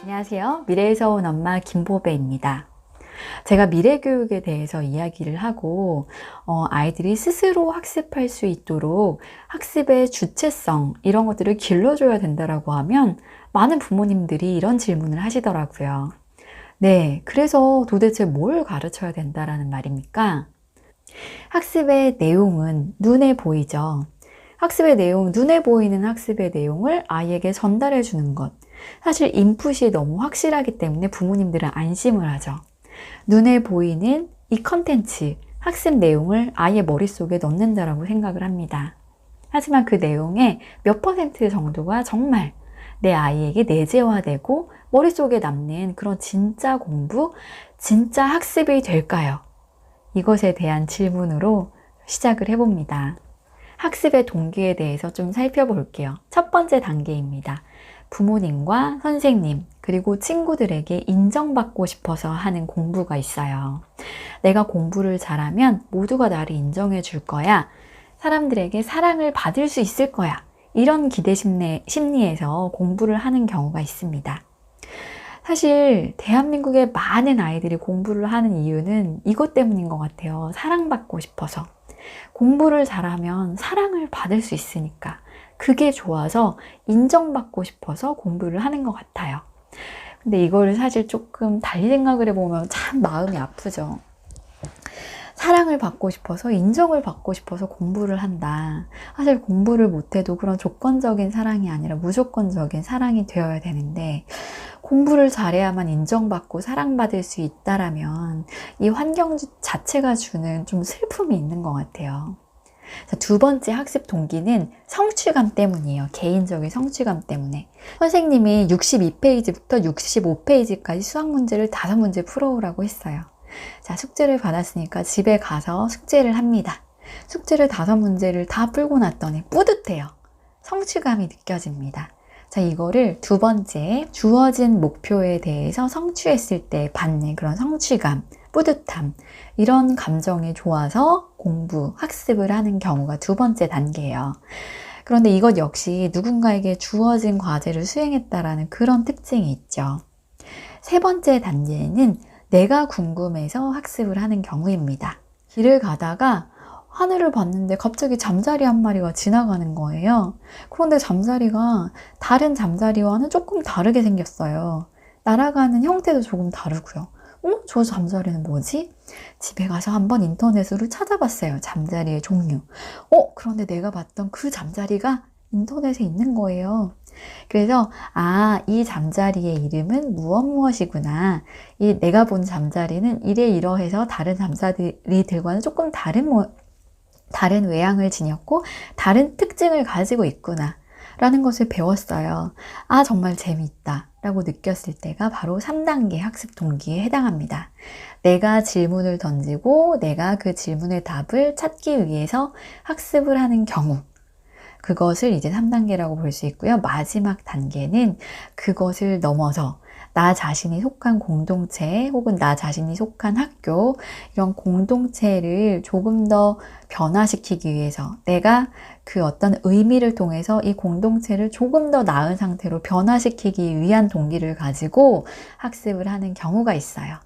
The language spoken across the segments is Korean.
안녕하세요. 미래에서 온 엄마 김보배입니다. 제가 미래교육에 대해서 이야기를 하고 아이들이 스스로 학습할 수 있도록 학습의 주체성 이런 것들을 길러줘야 된다라고 하면 많은 부모님들이 이런 질문을 하시더라고요. 네, 그래서 도대체 뭘 가르쳐야 된다라는 말입니까? 학습의 내용은 눈에 보이죠. 학습의 내용, 눈에 보이는 학습의 내용을 아이에게 전달해 주는 것. 사실 인풋이 너무 확실하기 때문에 부모님들은 안심을 하죠. 눈에 보이는 이 컨텐츠, 학습 내용을 아이의 머릿속에 넣는다라고 생각을 합니다. 하지만 그 내용의 몇 퍼센트 정도가 정말 내 아이에게 내재화되고 머릿속에 남는 그런 진짜 공부, 진짜 학습이 될까요? 이것에 대한 질문으로 시작을 해봅니다. 학습의 동기에 대해서 좀 살펴볼게요. 첫 번째 단계입니다. 부모님과 선생님, 그리고 친구들에게 인정받고 싶어서 하는 공부가 있어요. 내가 공부를 잘하면 모두가 나를 인정해 줄 거야. 사람들에게 사랑을 받을 수 있을 거야. 이런 기대 심리에서 공부를 하는 경우가 있습니다. 사실 대한민국의 많은 아이들이 공부를 하는 이유는 이것 때문인 것 같아요. 사랑받고 싶어서. 공부를 잘하면 사랑을 받을 수 있으니까. 그게 좋아서 인정받고 싶어서 공부를 하는 것 같아요. 근데 이거를 사실 조금 달리 생각을 해보면 참 마음이 아프죠. 사랑을 받고 싶어서, 인정을 받고 싶어서 공부를 한다. 사실 공부를 못해도 그런 조건적인 사랑이 아니라 무조건적인 사랑이 되어야 되는데, 공부를 잘해야만 인정받고 사랑받을 수 있다라면 이 환경 자체가 주는 좀 슬픔이 있는 것 같아요. 자, 두 번째 학습 동기는 성취감 때문이에요. 개인적인 성취감 때문에. 선생님이 62페이지부터 65페이지까지 수학 문제를 5문제 풀어오라고 했어요. 자, 숙제를 받았으니까 집에 가서 숙제를 합니다. 숙제를 5문제를 다 풀고 났더니 뿌듯해요. 성취감이 느껴집니다. 자, 이거를 두 번째, 주어진 목표에 대해서 성취했을 때 받는 그런 성취감, 뿌듯함, 이런 감정이 좋아서 공부, 학습을 하는 경우가 두 번째 단계예요. 그런데 이것 역시 누군가에게 주어진 과제를 수행했다라는 그런 특징이 있죠. 세 번째 단계는 내가 궁금해서 학습을 하는 경우입니다. 길을 가다가 하늘을 봤는데 갑자기 잠자리 한 마리가 지나가는 거예요. 그런데 잠자리가 다른 잠자리와는 조금 다르게 생겼어요. 날아가는 형태도 조금 다르고요. 저 잠자리는 뭐지? 집에 가서 한번 인터넷으로 찾아봤어요. 잠자리의 종류. 그런데 내가 봤던 그 잠자리가 인터넷에 있는 거예요. 그래서 이 잠자리의 이름은 무엇이구나. 내가 본 잠자리는 이러해서 다른 잠자리들과는 조금 다른 외양을 지녔고 다른 특징을 가지고 있구나 라는 것을 배웠어요. 정말 재미있다 라고 느꼈을 때가 바로 3단계 학습 동기에 해당합니다. 내가 질문을 던지고 내가 그 질문의 답을 찾기 위해서 학습을 하는 경우, 그것을 이제 3단계라고 볼 수 있고요. 마지막 단계는 그것을 넘어서 나 자신이 속한 공동체 혹은 나 자신이 속한 학교, 이런 공동체를 조금 더 변화시키기 위해서 내가 그 어떤 의미를 통해서 이 공동체를 조금 더 나은 상태로 변화시키기 위한 동기를 가지고 학습을 하는 경우가 있어요.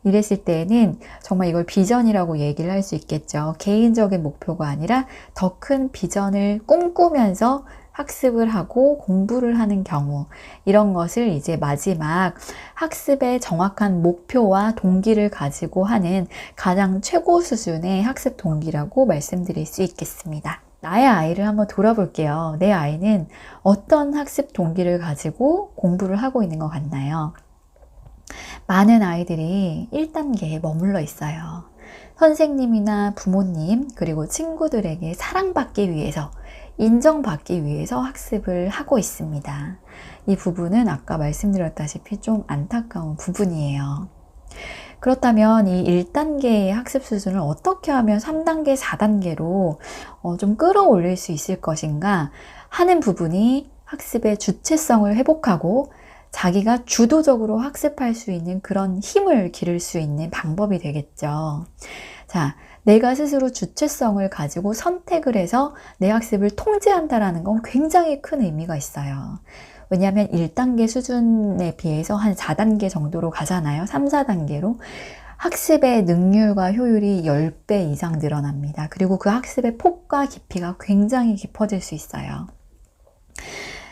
이랬을 때에는 정말 이걸 비전이라고 얘기를 할 수 있겠죠. 개인적인 목표가 아니라 더 큰 비전을 꿈꾸면서 학습을 하고 공부를 하는 경우, 이런 것을 이제 마지막 학습의 정확한 목표와 동기를 가지고 하는 가장 최고 수준의 학습 동기라고 말씀드릴 수 있겠습니다. 나의 아이를 한번 돌아볼게요. 내 아이는 어떤 학습 동기를 가지고 공부를 하고 있는 것 같나요? 많은 아이들이 1단계에 머물러 있어요. 선생님이나 부모님, 그리고 친구들에게 사랑받기 위해서, 인정받기 위해서 학습을 하고 있습니다. 이 부분은 아까 말씀드렸다시피 좀 안타까운 부분이에요. 그렇다면 이 1단계의 학습 수준을 어떻게 하면 3단계, 4단계로 좀 끌어올릴 수 있을 것인가 하는 부분이 학습의 주체성을 회복하고 자기가 주도적으로 학습할 수 있는 그런 힘을 기를 수 있는 방법이 되겠죠. 자, 내가 스스로 주체성을 가지고 선택을 해서 내 학습을 통제한다라는 건 굉장히 큰 의미가 있어요. 왜냐하면 1단계 수준에 비해서 한 4단계 정도로 가잖아요. 3, 4단계로. 학습의 능률과 효율이 10배 이상 늘어납니다. 그리고 그 학습의 폭과 깊이가 굉장히 깊어질 수 있어요.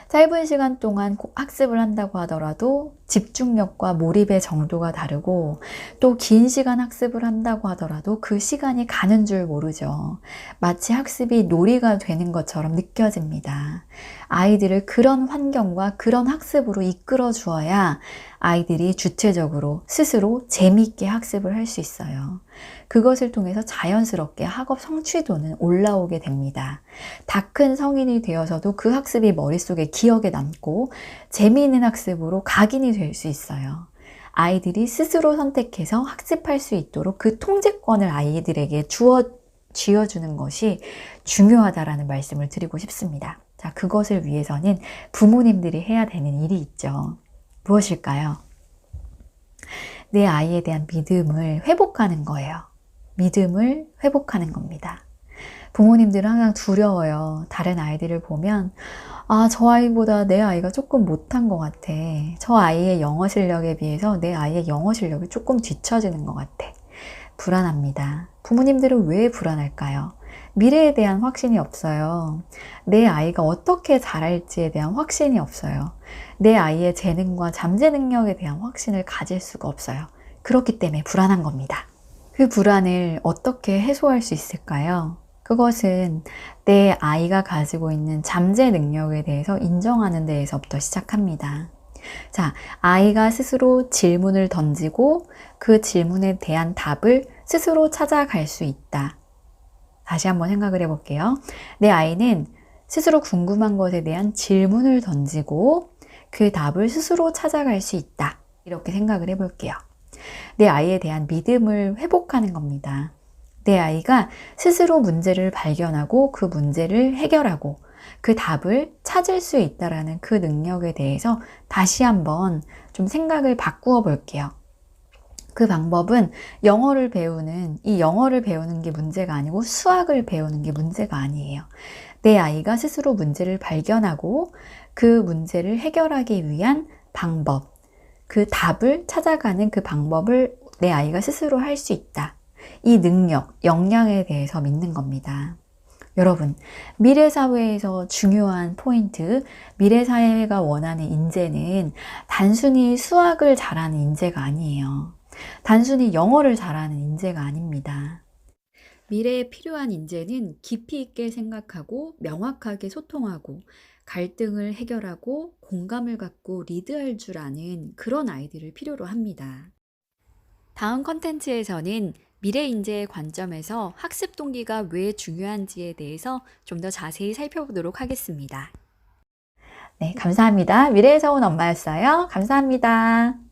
짧은 시간 동안 학습을 한다고 하더라도 집중력과 몰입의 정도가 다르고, 또 긴 시간 학습을 한다고 하더라도 그 시간이 가는 줄 모르죠. 마치 학습이 놀이가 되는 것처럼 느껴집니다. 아이들을 그런 환경과 그런 학습으로 이끌어 주어야 아이들이 주체적으로 스스로 재미있게 학습을 할 수 있어요. 그것을 통해서 자연스럽게 학업 성취도는 올라오게 됩니다. 다 큰 성인이 되어서도 그 학습이 머릿속에 기억에 남고 재미있는 학습으로 각인이 될 수 있어요. 아이들이 스스로 선택해서 학습할 수 있도록 그 통제권을 아이들에게 쥐어주는 것이 중요하다라는 말씀을 드리고 싶습니다. 자, 그것을 위해서는 부모님들이 해야 되는 일이 있죠. 무엇일까요? 내 아이에 대한 믿음을 회복하는 거예요. 믿음을 회복하는 겁니다. 부모님들은 항상 두려워요. 다른 아이들을 보면 저 아이보다 내 아이가 조금 못한 것 같아. 저 아이의 영어 실력에 비해서 내 아이의 영어 실력이 조금 뒤처지는 것 같아. 불안합니다. 부모님들은 왜 불안할까요? 미래에 대한 확신이 없어요. 내 아이가 어떻게 잘할지에 대한 확신이 없어요. 내 아이의 재능과 잠재 능력에 대한 확신을 가질 수가 없어요. 그렇기 때문에 불안한 겁니다. 그 불안을 어떻게 해소할 수 있을까요? 그것은 내 아이가 가지고 있는 잠재 능력에 대해서 인정하는 데에서부터 시작합니다. 자, 아이가 스스로 질문을 던지고 그 질문에 대한 답을 스스로 찾아갈 수 있다. 다시 한번 생각을 해볼게요. 내 아이는 스스로 궁금한 것에 대한 질문을 던지고 그 답을 스스로 찾아갈 수 있다. 이렇게 생각을 해볼게요. 내 아이에 대한 믿음을 회복하는 겁니다. 내 아이가 스스로 문제를 발견하고 그 문제를 해결하고 그 답을 찾을 수 있다는 그 능력에 대해서 다시 한번 좀 생각을 바꾸어 볼게요. 그 방법은 영어를 배우는 게 문제가 아니고 수학을 배우는 게 문제가 아니에요. 내 아이가 스스로 문제를 발견하고 그 문제를 해결하기 위한 방법, 그 답을 찾아가는 그 방법을 내 아이가 스스로 할 수 있다. 이 능력, 역량에 대해서 믿는 겁니다. 여러분, 미래 사회에서 중요한 포인트, 미래 사회가 원하는 인재는 단순히 수학을 잘하는 인재가 아니에요. 단순히 영어를 잘하는 인재가 아닙니다. 미래에 필요한 인재는 깊이 있게 생각하고 명확하게 소통하고 갈등을 해결하고 공감을 갖고 리드할 줄 아는 그런 아이들을 필요로 합니다. 다음 컨텐츠에서는 미래 인재의 관점에서 학습 동기가 왜 중요한지에 대해서 좀 더 자세히 살펴보도록 하겠습니다. 네, 감사합니다. 미래에서 온 엄마였어요. 감사합니다.